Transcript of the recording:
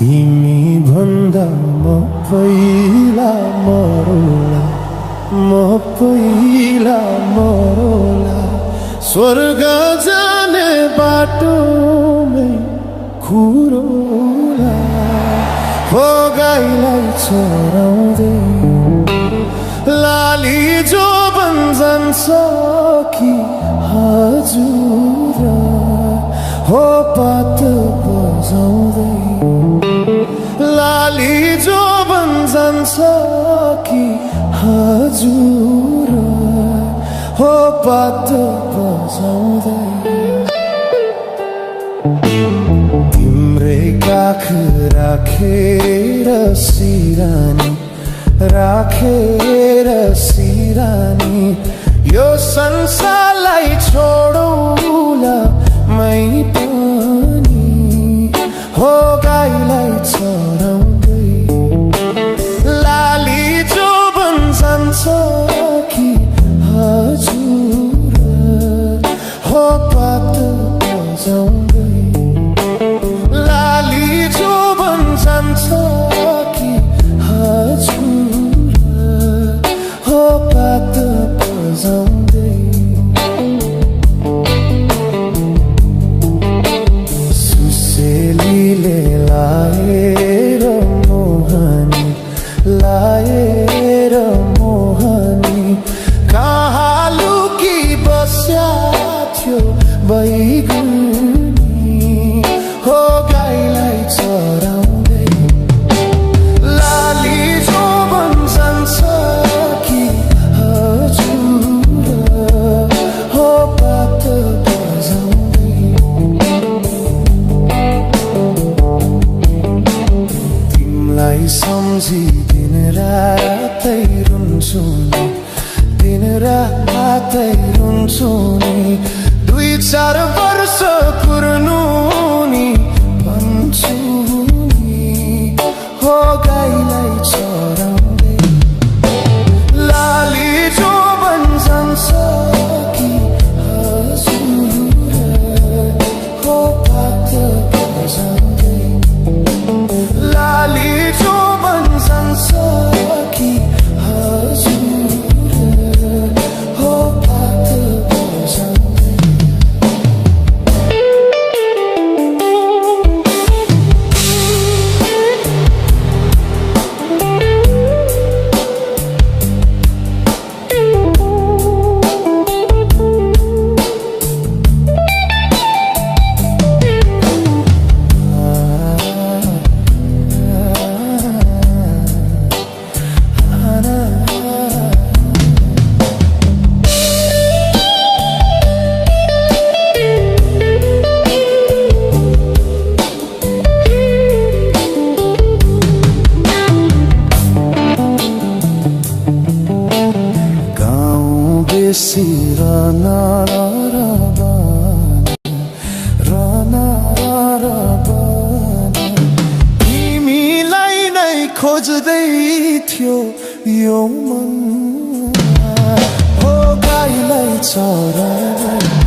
तिमी भन्दा म पहिला मरौला, म पहिला मरौला। स्वर्ग जाने बाटोमै खुरौला, हो गाईलाई चराउँदै लाली जो जान्छ कि हजुर, हो पात बजाउँदै लाली जो जान्छ कि हजुर, हो पात बजाउँदै। तिम्रै काख राखेर सिरानी, राखेर सिरानी, यो संसारलाई छोडौला मै पनि, हो गाईलाई चराउँदै लाली जो जान्छ कि हजुर, हो पात बजाउँदै लाली जो जान्छ कि हजुर, हो पात बजाउँदै। सुसेलीले लाएर मोहनी, लाएर मोहनी, कहाँ लुकी बस्या थियो बैगुनी, हो गाईलाई चराउँदै लाली जो जान्छ कि हजुर, हो पात बजाउँदै। तिमीलाई सम्झी दिन रातै रुन्छु नि, दिन रातै रुन्छु नि, 2-4 वर्ष कुर्नु नि भन्छु नि, हो गाईलाई चराउँदै लाली जो जान्छ कि हजुर, हो पात बजाउँदै लाली जो जान्छ कि हजुर, हो पात बजाउँदै। बेसी रना तिमीलाई नै खोज्दै थियो यो मन, हो गाईलाई चराउँदै